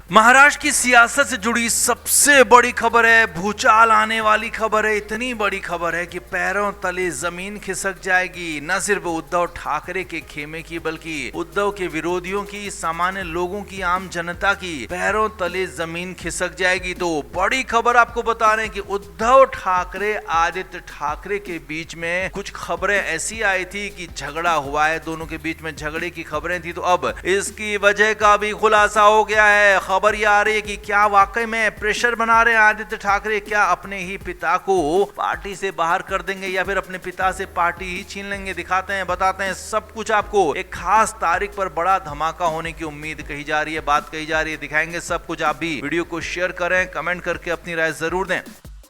महाराष्ट्र की सियासत से जुड़ी सबसे बड़ी खबर है, भूचाल आने वाली खबर है। इतनी बड़ी खबर है कि पैरों तले जमीन खिसक जाएगी। न सिर्फ उद्धव ठाकरे के खेमे की, बल्कि उद्धव के विरोधियों की, सामान्य लोगों की, आम जनता की पैरों तले जमीन खिसक जाएगी। तो बड़ी खबर आपको बता रहे हैं कि उद्धव ठाकरे आदित्य ठाकरे के बीच में कुछ खबरें ऐसी आई थी कि झगड़ा हुआ है, दोनों के बीच में झगड़े की खबरें थी। तो अब इसकी वजह का भी खुलासा हो गया है। खबर ये आ रही है कि क्या वाकई में प्रेशर बना रहे हैं आदित्य ठाकरे, क्या अपने ही पिता को पार्टी से बाहर कर देंगे या फिर अपने पिता से पार्टी ही छीन लेंगे। दिखाते हैं, बताते हैं सब कुछ आपको। एक खास तारीख पर बड़ा धमाका होने की उम्मीद कही जा रही है, बात कही जा रही है, दिखाएंगे सब कुछ। आप भी वीडियो को शेयर करें, कमेंट करके अपनी राय जरूर दें।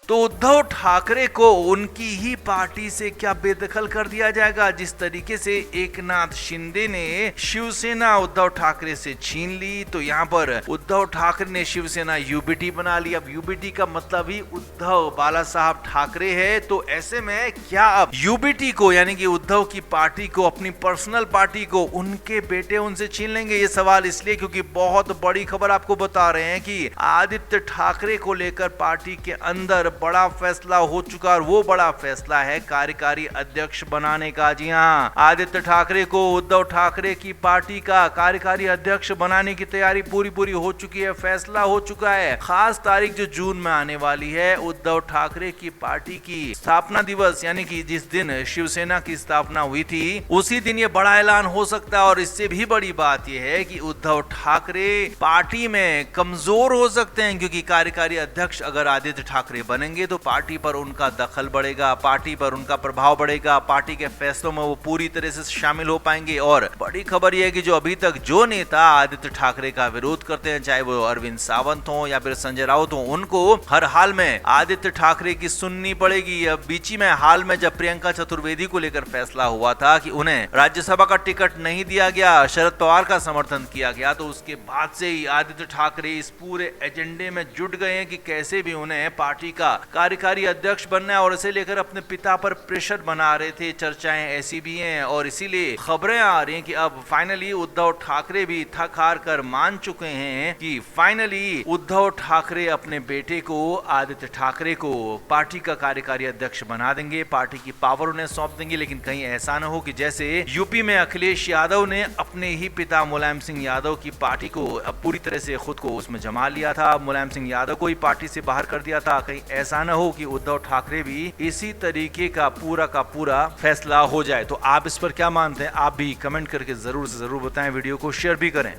तो उद्धव ठाकरे को उनकी ही पार्टी से क्या बेदखल कर दिया जाएगा? जिस तरीके से एकनाथ शिंदे ने शिवसेना उद्धव ठाकरे से छीन ली, तो यहाँ पर उद्धव ठाकरे ने शिवसेना यूबीटी बना ली। अब यूबीटी का मतलब ही उद्धव बाला साहब ठाकरे है। तो ऐसे में क्या अब यूबीटी को, यानी कि उद्धव की पार्टी को, अपनी पर्सनल पार्टी को उनके बेटे उनसे छीन लेंगे? ये सवाल इसलिए क्योंकि बहुत बड़ी खबर आपको बता रहे हैं कि आदित्य ठाकरे को लेकर पार्टी के अंदर बड़ा फैसला हो चुका, और वो बड़ा फैसला है कार्यकारी अध्यक्ष बनाने का। जी हां, आदित्य ठाकरे को उद्धव ठाकरे की पार्टी का कार्यकारी अध्यक्ष बनाने की तैयारी पूरी हो चुकी है, फैसला हो चुका है। खास तारीख जो जून में आने वाली है, उद्धव ठाकरे की पार्टी की स्थापना दिवस, यानी कि जिस दिन शिवसेना की स्थापना हुई थी, उसी दिन ये बड़ा ऐलान हो सकता है। और इससे भी बड़ी बात यह है कि उद्धव ठाकरे पार्टी में कमजोर हो सकते हैं, क्योंकि कार्यकारी अध्यक्ष अगर आदित्य ठाकरे बने तो पार्टी पर उनका दखल बढ़ेगा, पार्टी पर उनका प्रभाव बढ़ेगा, पार्टी के फैसलों में वो पूरी तरह से शामिल हो पाएंगे। और बड़ी खबर यह है कि जो अभी तक जो नेता आदित्य ठाकरे का विरोध करते हैं, चाहे वो अरविंद सावंत हो या फिर संजय राउत हो, उनको हर हाल में आदित्य ठाकरे की सुननी पड़ेगी। अब बीच में हाल में जब प्रियंका चतुर्वेदी को लेकर फैसला हुआ था कि उन्हें राज्यसभा का टिकट नहीं दिया गया, शरद पवार का समर्थन किया गया, तो उसके बाद से ही आदित्य ठाकरे इस पूरे एजेंडे में जुट गए हैं कि कैसे भी उन्हें पार्टी का कार्यकारी अध्यक्ष बनना है। और इसे लेकर अपने पिता पर प्रेशर बना रहे थे। चर्चाएं ऐसी भी हैं और इसीलिए खबरें आ रही हैं कि अब फाइनली उद्धव ठाकरे भी थक हार कर मान चुके हैं कि फाइनली उद्धव ठाकरे अपने बेटे को, आदित्य ठाकरे को, पार्टी का कार्यकारी अध्यक्ष बना देंगे, पार्टी की पावर उन्हें सौंप देंगे। लेकिन कहीं ऐसा न हो कि जैसे यूपी में अखिलेश यादव ने अपने ही पिता मुलायम सिंह यादव की पार्टी को अब पूरी तरह से खुद को उसमें जमा लिया था, मुलायम सिंह यादव को ही पार्टी से बाहर कर दिया था। कहीं ऐसा न हो कि उद्धव ठाकरे भी इसी तरीके का पूरा फैसला हो जाए। तो आप इस पर क्या मानते हैं? आप भी कमेंट करके जरूर से जरूर बताएं, वीडियो को शेयर भी करें।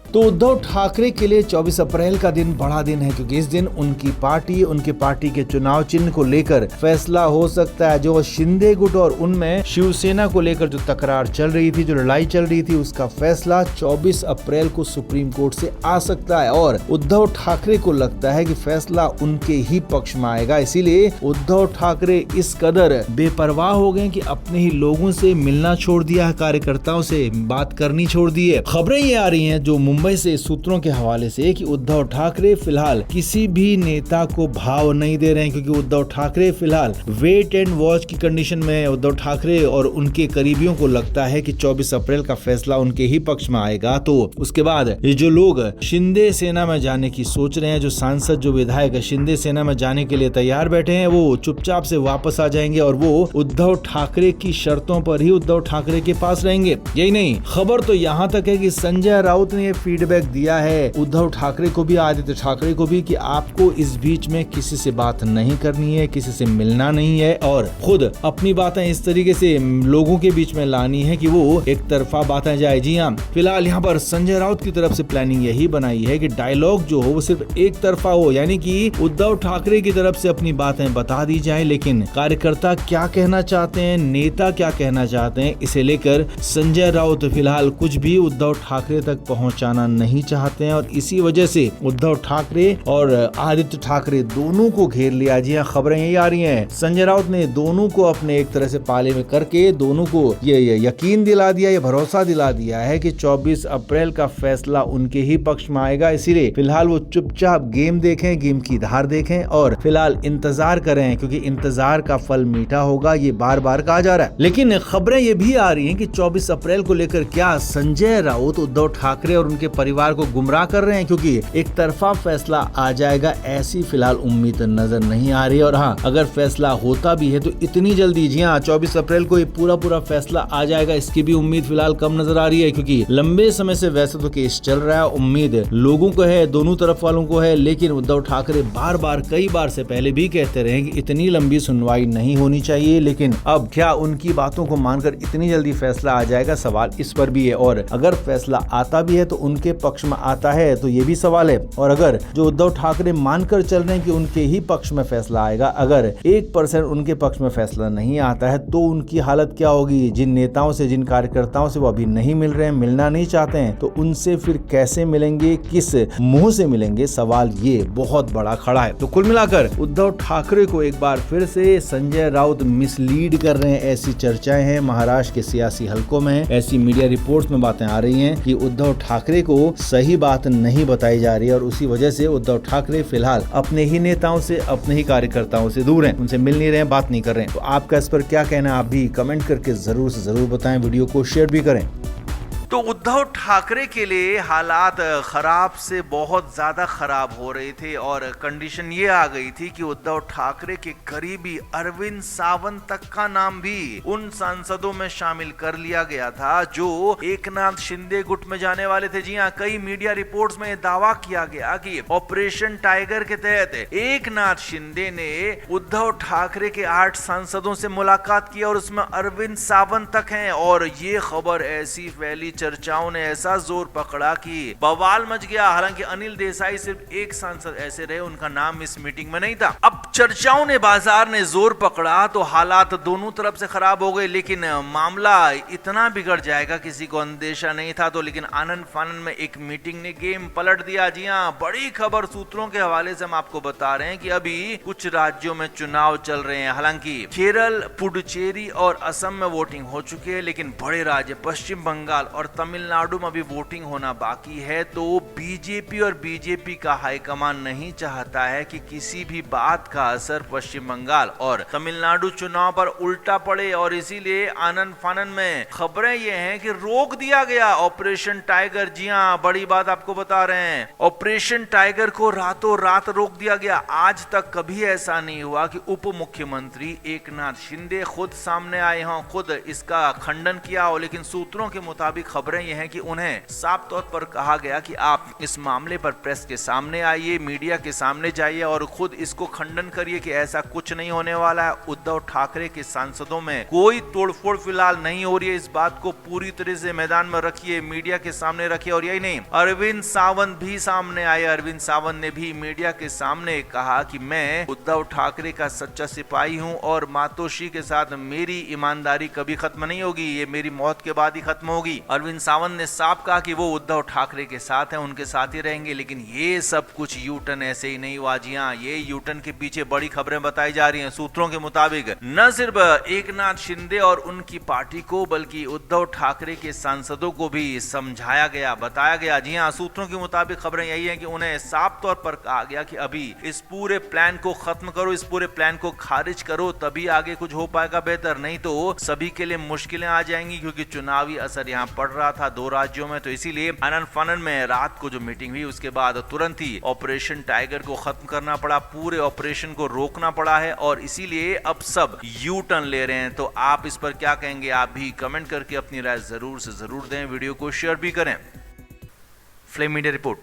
तो उद्धव ठाकरे के लिए 24 अप्रैल का दिन बड़ा दिन है, क्योंकि इस दिन उनकी पार्टी, उनके पार्टी के चुनाव चिन्ह को लेकर फैसला हो सकता है। जो शिंदे गुट और उनमें शिवसेना को लेकर जो तकरार चल रही थी, जो लड़ाई चल रही थी, उसका फैसला 24 अप्रैल को सुप्रीम कोर्ट से आ सकता है। और उद्धव ठाकरे को लगता है कि फैसला उनके ही पक्ष में आएगा। इसीलिए उद्धव ठाकरे इस कदर बेपरवाह हो गए कि अपने ही लोगों से मिलना छोड़ दिया है, कार्यकर्ताओं से बात करनी छोड़ दी है। खबरें ये आ रही है जो मुंबई से सूत्रों के हवाले से कि उद्धव ठाकरे फिलहाल किसी भी नेता को भाव नहीं दे रहे हैं, क्योंकि उद्धव ठाकरे फिलहाल वेट एंड वॉच की कंडीशन में। उद्धव ठाकरे और उनके करीबियों को लगता है कि 24 अप्रैल का फैसला उनके ही पक्ष में आएगा। तो उसके बाद ये जो लोग शिंदे सेना में जाने की सोच रहे हैं, जो सांसद, जो विधायक शिंदे सेना में जाने के लिए तैयार बैठे हैं, वो चुपचाप से वापस आ जाएंगे और वो उद्धव ठाकरे की शर्तों पर ही उद्धव ठाकरे के पास रहेंगे। यही नहीं, खबर तो यहाँ तक है कि संजय राउत ने फीडबैक दिया है उद्धव ठाकरे को भी, आदित्य ठाकरे को भी, कि आपको इस बीच में किसी से बात नहीं करनी है, किसी से मिलना नहीं है, और खुद अपनी बातें इस तरीके से लोगों के बीच में लानी है कि वो एक तरफा बातें जाए। जी हाँ, फिलहाल यहाँ पर संजय राउत की तरफ से प्लानिंग यही बनाई है कि डायलॉग जो हो वो सिर्फ एक तरफा हो, यानी कि उद्धव ठाकरे की तरफ से अपनी बातें बता दी जाए, लेकिन कार्यकर्ता क्या कहना चाहते हैं, नेता क्या कहना चाहते हैं, इसे लेकर संजय राउत फिलहाल कुछ भी उद्धव ठाकरे तक पहुँचाना नहीं चाहते हैं। और इसी वजह से उद्धव ठाकरे और आदित्य ठाकरे दोनों को घेर लिया। जी हाँ, खबरें यही आ रही हैं, संजय राउत ने दोनों को अपने एक तरह से पाले में करके दोनों को ये यकीन दिला दिया, ये भरोसा दिला दिया है कि 24 अप्रैल का फैसला उनके ही पक्ष में आएगा। इसीलिए फिलहाल वो चुपचाप गेम देखें, गेम की धार देखें और फिलहाल इंतजार करें, क्योंकि इंतजार का फल मीठा होगा, ये बार बार कहा जा रहा है। लेकिन खबरें ये भी आ रही हैं कि 24 अप्रैल को लेकर क्या संजय राउत, उद्धव ठाकरे और उनके के परिवार को गुमराह कर रहे हैं, क्योंकि एक तरफा फैसला आ जाएगा ऐसी फिलहाल उम्मीद नजर नहीं आ रही है। और हाँ, अगर फैसला होता भी है तो इतनी जल्दी, जी हाँ 24 अप्रैल को ये पूरा फैसला आ जाएगा, इसकी भी उम्मीद फिलहाल कम नजर आ रही है, क्योंकि लंबे समय से वैसे तो केस चल रहा है, उम्मीद लोगों को है, दोनों तरफ वालों को है, लेकिन उद्धव ठाकरे कई बार से पहले भी कहते रहे कि इतनी लंबी सुनवाई नहीं होनी चाहिए। लेकिन अब क्या उनकी बातों को मानकर इतनी जल्दी फैसला आ जाएगा, सवाल इस पर भी है। और अगर फैसला आता भी है तो उनके पक्ष में आता है, तो ये भी सवाल है। और अगर जो उद्धव ठाकरे मानकर चल रहे हैं कि उनके ही पक्ष में फैसला आएगा, अगर 1% उनके पक्ष में फैसला नहीं आता है तो उनकी हालत क्या होगी। जिन नेताओं से, जिन कार्यकर्ताओं से वो अभी नहीं मिल रहे हैं, मिलना नहीं चाहते हैं, तो उनसे फिर कैसे मिलेंगे, किस मुंह से मिलेंगे, सवाल ये बहुत बड़ा खड़ा है। तो कुल मिलाकर उद्धव ठाकरे को एक बार फिर से संजय राउत मिसलीड कर रहे हैं, ऐसी चर्चाएं हैं महाराष्ट्र के सियासी हलकों में, ऐसी मीडिया रिपोर्ट्स में बातें आ रही हैं कि उद्धव ठाकरे को सही बात नहीं बताई जा रही है और उसी वजह से उद्धव ठाकरे फिलहाल अपने ही नेताओं से, अपने ही कार्यकर्ताओं से दूर हैं, उनसे मिल नहीं रहे हैं, बात नहीं कर रहे हैं। तो आपका इस पर क्या कहना है, आप भी कमेंट करके जरूर से जरूर बताएं, वीडियो को शेयर भी करें। तो उद्धव ठाकरे के लिए हालात खराब से बहुत ज्यादा खराब हो रहे थे और कंडीशन ये आ गई थी कि उद्धव ठाकरे के करीबी अरविंद सावंत तक का नाम भी उन सांसदों में शामिल कर लिया गया था जो एकनाथ शिंदे गुट में जाने वाले थे। जी हाँ, कई मीडिया रिपोर्ट्स में दावा किया गया कि ऑपरेशन टाइगर के तहत एकनाथ शिंदे ने उद्धव ठाकरे के 8 सांसदों से मुलाकात की और उसमें अरविंद सावंत तक हैं। और ये खबर ऐसी फैली, चर्चाओं ने ऐसा जोर पकड़ा कि बवाल मच गया। हालांकि अनिल देसाई सिर्फ एक सांसद ऐसे रहे, उनका नाम इस मीटिंग में नहीं था। अब चर्चाओं ने, बाजार ने जोर पकड़ा तो हालात दोनों तरफ से खराब हो गए, लेकिन मामला इतना बिगड़ जाएगा किसी को अंदेशा नहीं था। तो लेकिन आनंद फानन में एक मीटिंग ने गेम पलट दिया। जी हाँ, बड़ी खबर सूत्रों के हवाले से हम आपको बता रहे हैं कि अभी कुछ राज्यों में चुनाव चल रहे हैं। हालांकि केरल, पुडुचेरी और असम में वोटिंग हो चुकी है, लेकिन बड़े राज्य पश्चिम बंगाल और तमिलनाडु में भी वोटिंग होना बाकी है। तो बीजेपी और बीजेपी का हाईकमान नहीं चाहता है कि किसी भी बात का असर पश्चिम बंगाल और तमिलनाडु चुनाव पर उल्टा पड़े, और इसीलिए आनंद फानन में खबरें ये हैं कि रोक दिया गया ऑपरेशन टाइगर। जी हाँ, बड़ी बात आपको बता रहे हैं, ऑपरेशन टाइगर को रातों रात रोक दिया गया। आज तक कभी ऐसा नहीं हुआ कि उप मुख्यमंत्री एकनाथ शिंदे खुद सामने आए हों, खुद इसका खंडन किया हो, लेकिन सूत्रों के मुताबिक खबरें यह हैं कि उन्हें साफ तौर पर कहा गया कि आप इस मामले पर प्रेस के सामने आइए, मीडिया के सामने जाइए और खुद इसको खंडन करिए कि ऐसा कुछ नहीं होने वाला है। उद्धव ठाकरे के सांसदों में कोई तोड़फोड़ फिलहाल नहीं हो रही है, इस बात को पूरी तरह से मैदान में रखिए, मीडिया के सामने रखिए। और यही नहीं, अरविंद सावंत भी सामने आए। अरविंद सावंत ने भी मीडिया के सामने कहा कि मैं उद्धव ठाकरे का सच्चा सिपाही हूं और मातोश्री के साथ मेरी ईमानदारी कभी खत्म नहीं होगी, ये मेरी मौत के बाद ही खत्म होगी। अरविंद सावंत ने साफ कहा कि वो उद्धव ठाकरे के साथ हैं, उनके साथ ही रहेंगे। लेकिन ये सब कुछ यूटर्न ऐसे ही नहीं हुआ। जी हाँ, ये यूटर्न के पीछे बड़ी खबरें बताई जा रही हैं। सूत्रों के मुताबिक न सिर्फ एकनाथ शिंदे और उनकी पार्टी को बल्कि उद्धव ठाकरे के सांसदों को भी समझाया गया, बताया गया। जी हाँ, सूत्रों के मुताबिक खबरें यही है कि उन्हें साफ तौर पर कहा गया कि अभी इस पूरे प्लान को खत्म करो, इस पूरे प्लान को खारिज करो, तभी आगे कुछ हो पाएगा बेहतर, नहीं तो सभी के लिए मुश्किलें आ जाएंगी, क्योंकि चुनावी असर यहाँ पड़ रहा था 2 राज्यों में। तो इसीलिए आनंद फानन में रात को जो मीटिंग हुई उसके बाद तुरंत ही ऑपरेशन टाइगर को खत्म करना पड़ा, पूरे ऑपरेशन को रोकना पड़ा है और इसीलिए अब सब यू टर्न ले रहे हैं। तो आप इस पर क्या कहेंगे, आप भी कमेंट करके अपनी राय जरूर से जरूर दें, वीडियो को शेयर भी करें। Flame media report.